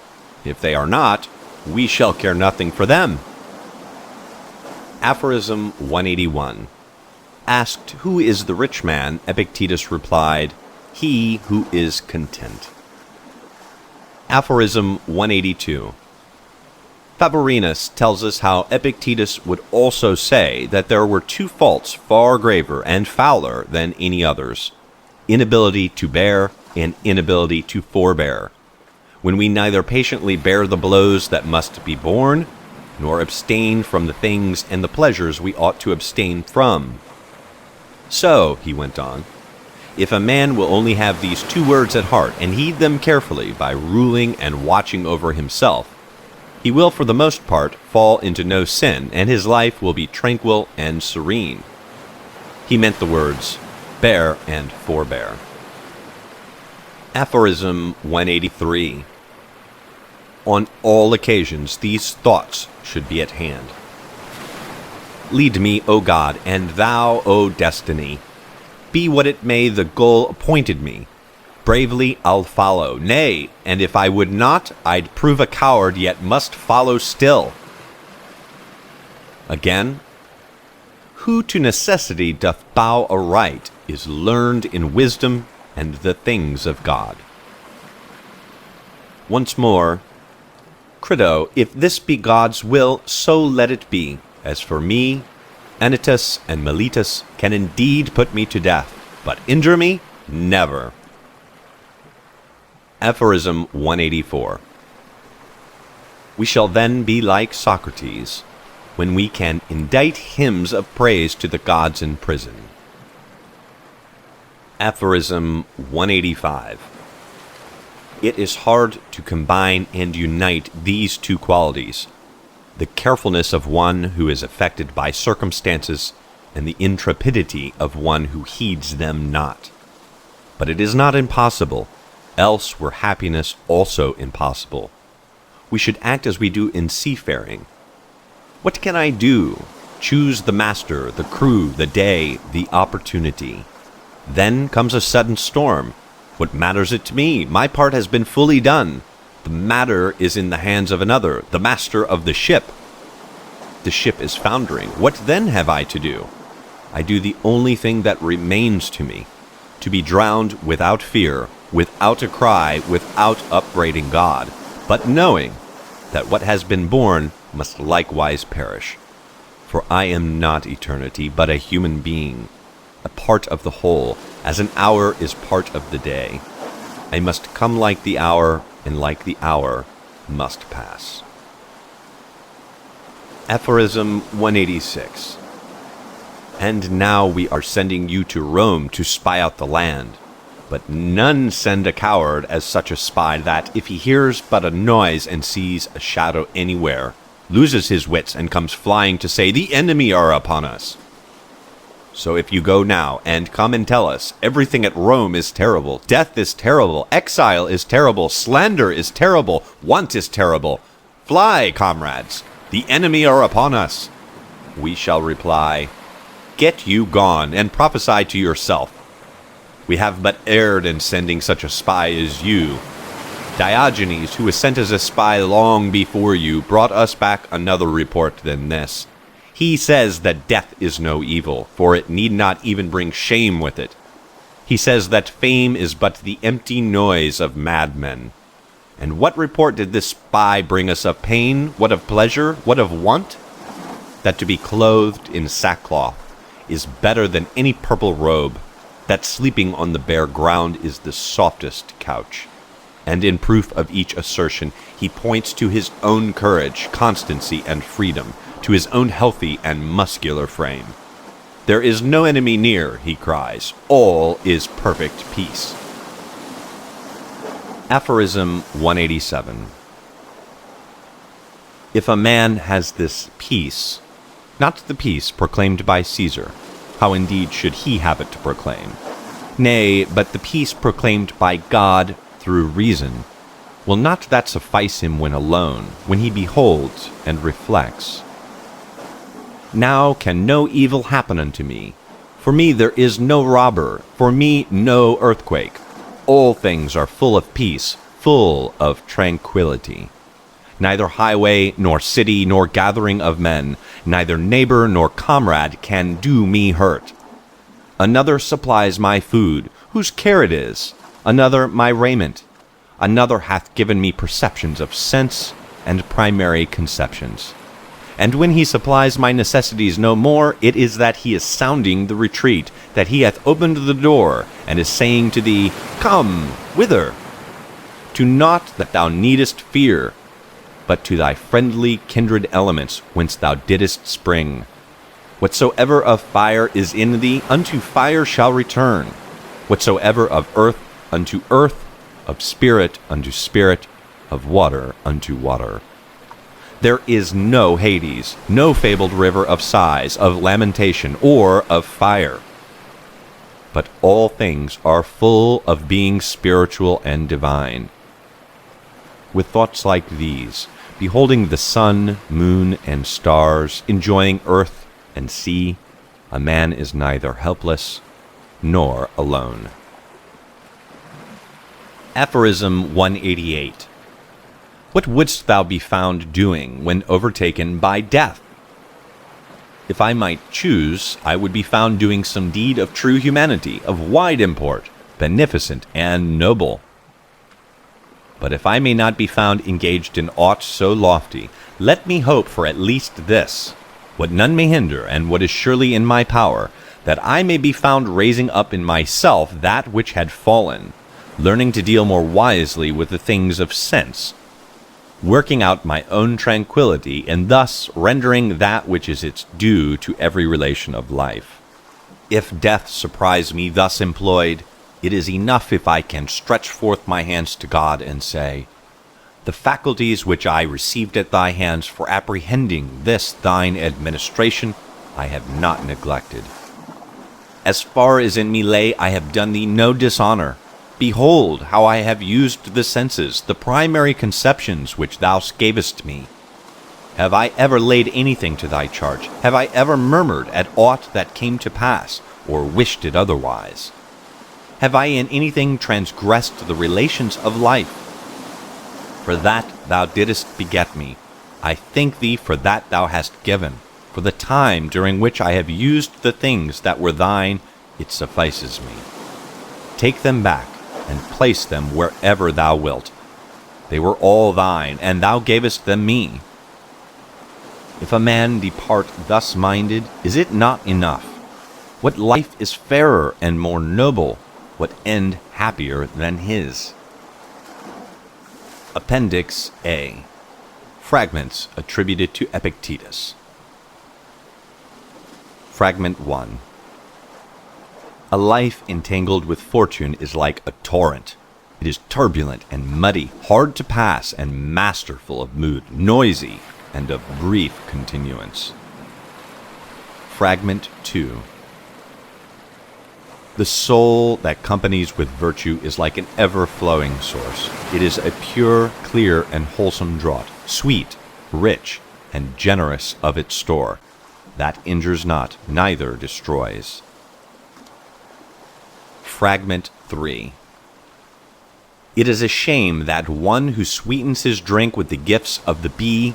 If they are not, we shall care nothing for them. Aphorism 181. Asked who is the rich man, Epictetus replied, He who is content. Aphorism 182. Favorinus tells us how Epictetus would also say that there were two faults far graver and fouler than any others, inability to bear and inability to forbear, when we neither patiently bear the blows that must be borne, nor abstain from the things and the pleasures we ought to abstain from. So, he went on, if a man will only have these two words at heart and heed them carefully by ruling and watching over himself, he will for the most part fall into no sin, and his life will be tranquil and serene. He meant the words, bear and forbear. Aphorism 183. On all occasions these thoughts should be at hand. Lead me, O God, and thou, O destiny. Be what it may the goal appointed me. Bravely I'll follow. Nay, and if I would not, I'd prove a coward, yet must follow still. Again, who to necessity doth bow aright is learned in wisdom and the things of God. Once more, Crito, if this be God's will, so let it be. As for me, Anytus and Miletus can indeed put me to death, but injure me, never. Aphorism 184. We shall then be like Socrates, when we can indite hymns of praise to the gods in prison. Aphorism 185. It is hard to combine and unite these two qualities, the carefulness of one who is affected by circumstances and the intrepidity of one who heeds them not. But it is not impossible, else were happiness also impossible. We should act as we do in seafaring. What can I do? Choose the master, the crew, the day, the opportunity. Then comes a sudden storm. What matters it to me? My part has been fully done. The matter is in the hands of another, the master of the ship. The ship is foundering. What then have I to do? I do the only thing that remains to me, to be drowned without fear, without a cry, without upbraiding God, but knowing that what has been born must likewise perish. For I am not eternity, but a human being, a part of the whole, as an hour is part of the day. I must come like the hour, and like the hour must pass. Aphorism 186. And now we are sending you to Rome to spy out the land. But none send a coward as such a spy that, if he hears but a noise and sees a shadow anywhere, loses his wits and comes flying to say, the enemy are upon us. So if you go now and come and tell us, everything at Rome is terrible, death is terrible, exile is terrible, slander is terrible, want is terrible, fly, comrades, the enemy are upon us, we shall reply, get you gone, and prophesy to yourself. We have but erred in sending such a spy as you. Diogenes, who was sent as a spy long before you, brought us back another report than this. He says that death is no evil, for it need not even bring shame with it. He says that fame is but the empty noise of madmen. And what report did this spy bring us of pain? What of pleasure? What of want? That to be clothed in sackcloth is better than any purple robe, that sleeping on the bare ground is the softest couch. And in proof of each assertion, he points to his own courage, constancy, and freedom, to his own healthy and muscular frame. There is no enemy near, he cries. All is perfect peace. Aphorism 187. If a man has this peace, not the peace proclaimed by Caesar, how indeed should he have it to proclaim? Nay, but the peace proclaimed by God through reason, will not that suffice him when alone, when he beholds and reflects? Now can no evil happen unto me. For me there is no robber, for me no earthquake. All things are full of peace, full of tranquility. Neither highway, nor city, nor gathering of men, neither neighbor nor comrade can do me hurt. Another supplies my food, whose care it is, another my raiment. Another hath given me perceptions of sense and primary conceptions. And when he supplies my necessities no more, it is that he is sounding the retreat, that he hath opened the door, and is saying to thee, Come, whither? To naught that thou needest fear, but to thy friendly kindred elements whence thou didst spring. Whatsoever of fire is in thee, unto fire shall return. Whatsoever of earth, unto earth, of spirit unto spirit, of water unto water. There is no Hades, no fabled river of sighs, of lamentation, or of fire. But all things are full of being spiritual and divine. With thoughts like these, beholding the sun, moon, and stars, enjoying earth and sea, a man is neither helpless nor alone. Aphorism 188. What wouldst thou be found doing when overtaken by death? If I might choose, I would be found doing some deed of true humanity, of wide import, beneficent and noble. But if I may not be found engaged in aught so lofty, let me hope for at least this, what none may hinder, and what is surely in my power, that I may be found raising up in myself that which had fallen, learning to deal more wisely with the things of sense, working out my own tranquillity, and thus rendering that which is its due to every relation of life. If death surprise me thus employed, it is enough if I can stretch forth my hands to God and say, the faculties which I received at thy hands for apprehending this thine administration I have not neglected. As far as in me lay, I have done thee no dishonor. Behold how I have used the senses, the primary conceptions which thou gavest me. Have I ever laid anything to thy charge? Have I ever murmured at aught that came to pass, or wished it otherwise? Have I in anything transgressed the relations of life? For that thou didst beget me, I thank thee for that thou hast given. For the time during which I have used the things that were thine, it suffices me. Take them back, and place them wherever thou wilt. They were all thine, and thou gavest them me. If a man depart thus minded, is it not enough? What life is fairer and more noble? What end happier than his? Appendix A. Fragments attributed to Epictetus. Fragment 1. A life entangled with fortune is like a torrent. It is turbulent and muddy, hard to pass, and masterful of mood, noisy, and of brief continuance. Fragment 2. The soul that companies with virtue is like an ever-flowing source. It is a pure, clear, and wholesome draught, sweet, rich, and generous of its store, that injures not, neither destroys. Fragment 3. It is a shame that one who sweetens his drink with the gifts of the bee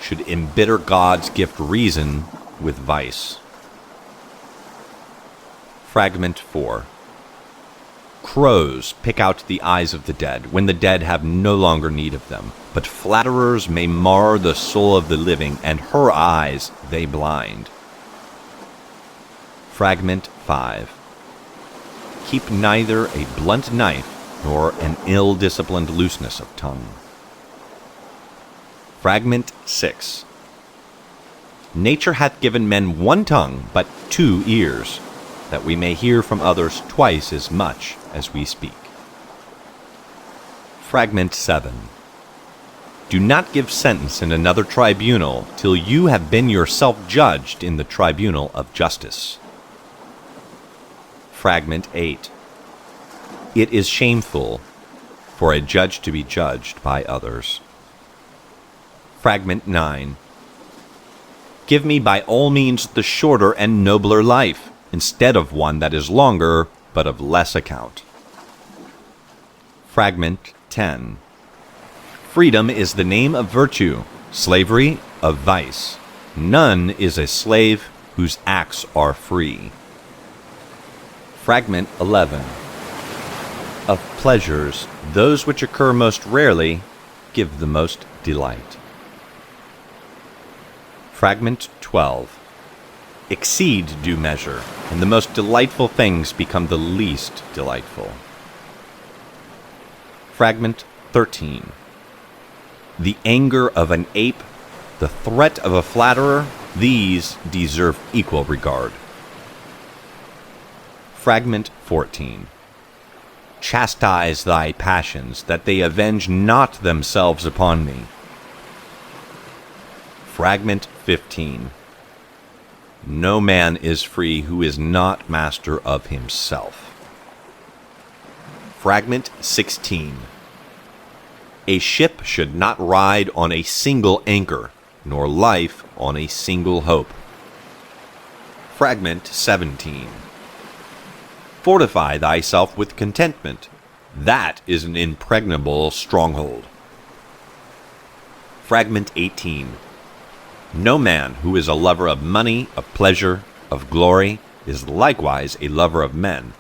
should embitter God's gift reason with vice. Fragment 4. Crows pick out the eyes of the dead, when the dead have no longer need of them. But flatterers may mar the soul of the living, and her eyes they blind. Fragment 5. Keep neither a blunt knife, nor an ill-disciplined looseness of tongue. Fragment 6. Nature hath given men one tongue, but 2 ears, that we may hear from others twice as much as we speak. Fragment 7. Do not give sentence in another tribunal till you have been yourself judged in the tribunal of justice. Fragment 8. It is shameful for a judge to be judged by others. Fragment 9. Give me by all means the shorter and nobler life, instead of one that is longer, but of less account. Fragment 10. Freedom is the name of virtue, slavery of vice. None is a slave whose acts are free. Fragment 11. Of pleasures, those which occur most rarely give the most delight. Fragment 12. Exceed due measure, and the most delightful things become the least delightful. Fragment 13. The anger of an ape, the threat of a flatterer, these deserve equal regard. Fragment 14. Chastise thy passions, that they avenge not themselves upon me. Fragment 15. No man is free who is not master of himself. Fragment 16. A ship should not ride on a single anchor, nor life on a single hope. Fragment 17. Fortify thyself with contentment, That is an impregnable stronghold. Fragment 18. No man who is a lover of money, of pleasure, of glory, is likewise a lover of men,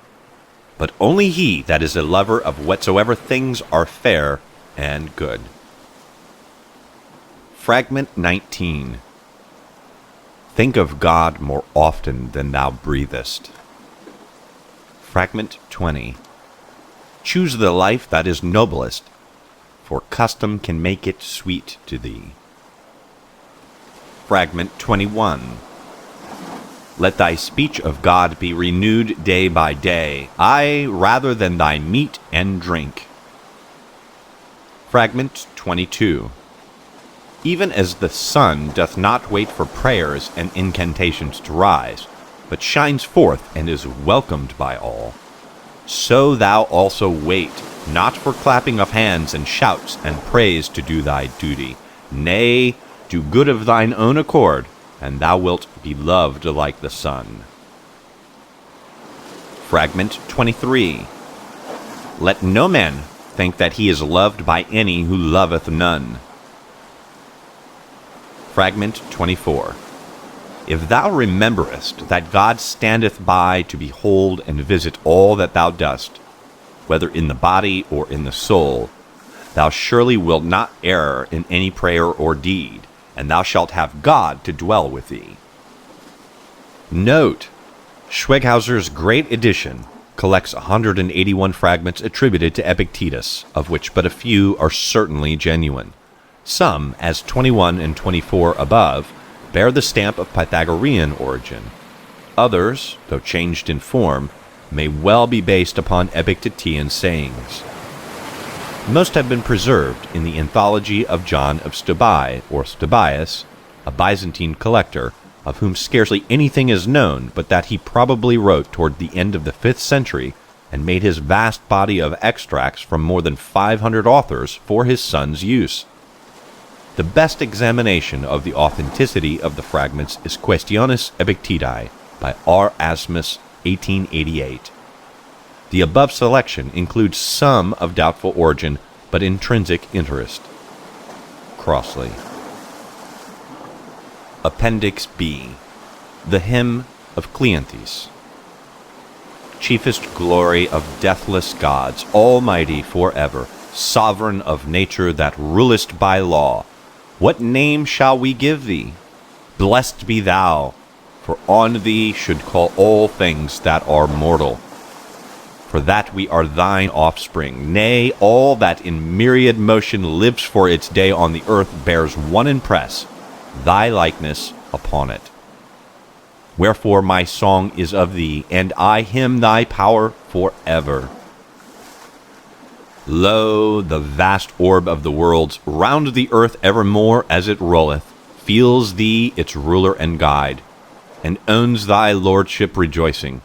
but only he that is a lover of whatsoever things are fair and good. Fragment 19. Think of God more often than thou breathest. Fragment 20. Choose the life that is noblest, for custom can make it sweet to thee. Fragment 21. Let thy speech of God be renewed day by day, aye, rather than thy meat and drink. Fragment 22. Even as the sun doth not wait for prayers and incantations to rise, but shines forth and is welcomed by all, so thou also wait, not for clapping of hands and shouts and praise to do thy duty. Nay, do good of thine own accord, and thou wilt be loved like the sun. Fragment 23. Let no man think that he is loved by any who loveth none. Fragment 24. If thou rememberest that God standeth by to behold and visit all that thou dost, whether in the body or in the soul, thou surely wilt not err in any prayer or deed, and thou shalt have God to dwell with thee. Note: Schweghauser's great edition collects 181 fragments attributed to Epictetus, of which but a few are certainly genuine. Some, as 21 and 24 above, bear the stamp of Pythagorean origin. Others, though changed in form, may well be based upon Epictetean sayings. Most have been preserved in the Anthology of John of Stobai, or Stobaeus, a Byzantine collector, of whom scarcely anything is known but that he probably wrote toward the end of the 5th century and made his vast body of extracts from more than 500 authors for his son's use. The best examination of the authenticity of the fragments is Questiones Epicteti by R. Asmus, 1888. The above selection includes some of doubtful origin but intrinsic interest. Crossley. Appendix B. The Hymn of Cleanthes. Chiefest glory of deathless gods, almighty forever, sovereign of nature that rulest by law, what name shall we give thee? Blessed be thou, for on thee should call all things that are mortal. For that we are thine offspring, nay, all that in myriad motion lives for its day on the earth bears one impress, thy likeness upon it. Wherefore my song is of thee, and I hymn thy power forever. Lo, the vast orb of the worlds, round the earth evermore as it rolleth, feels thee its ruler and guide, and owns thy lordship rejoicing.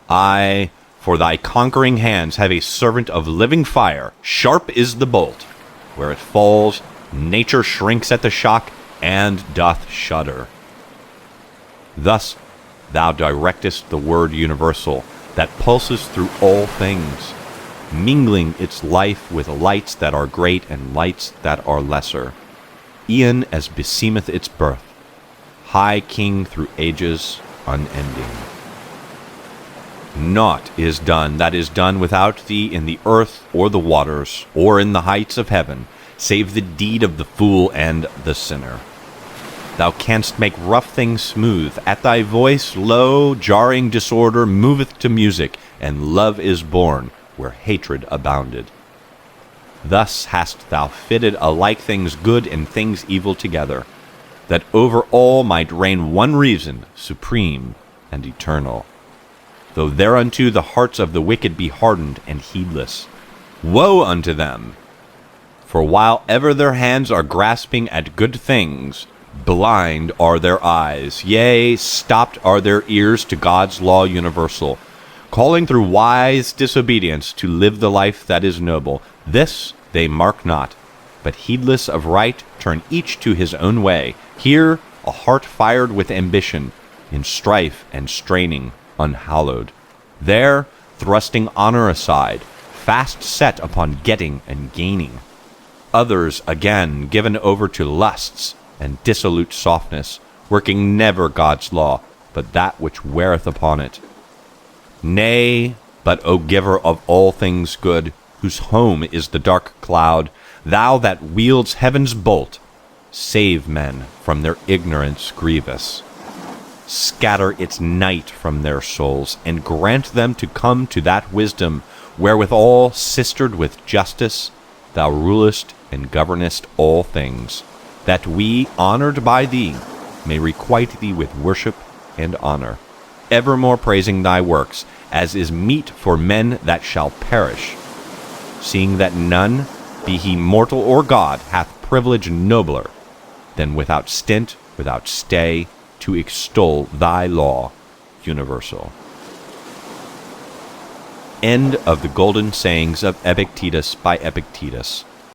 I, for thy conquering hands, have a servant of living fire, sharp is the bolt. Where it falls, nature shrinks at the shock, and doth shudder. Thus thou directest the word universal, that pulses through all things, mingling its life with lights that are great and lights that are lesser, e'en as beseemeth its birth, high king through ages unending. Naught is done that is done without thee in the earth or the waters, or in the heights of heaven, save the deed of the fool and the sinner. Thou canst make rough things smooth. At thy voice, lo, jarring disorder moveth to music, and love is born where hatred abounded. Thus hast thou fitted alike things good and things evil together, that over all might reign one reason, supreme and eternal. Though thereunto the hearts of the wicked be hardened and heedless, woe unto them! For while ever their hands are grasping at good things, blind are their eyes, yea, stopped are their ears to God's law universal, calling through wise disobedience to live the life that is noble. This they mark not, but heedless of right turn each to his own way. Here a heart fired with ambition, in strife and straining unhallowed. There, thrusting honor aside, fast set upon getting and gaining. Others, again, given over to lusts and dissolute softness, working never God's law, but that which weareth upon it. Nay, but, O giver of all things good, whose home is the dark cloud, thou that wields heaven's bolt, save men from their ignorance grievous. Scatter its night from their souls, and grant them to come to that wisdom, wherewithal, sistered with justice, thou rulest and governest all things, that we, honored by thee, may requite thee with worship and honor, evermore praising thy works, as is meet for men that shall perish, seeing that none, be he mortal or god, hath privilege nobler than without stint, without stay, to extol thy law universal. End of the Golden Sayings of Epictetus by Epictetus.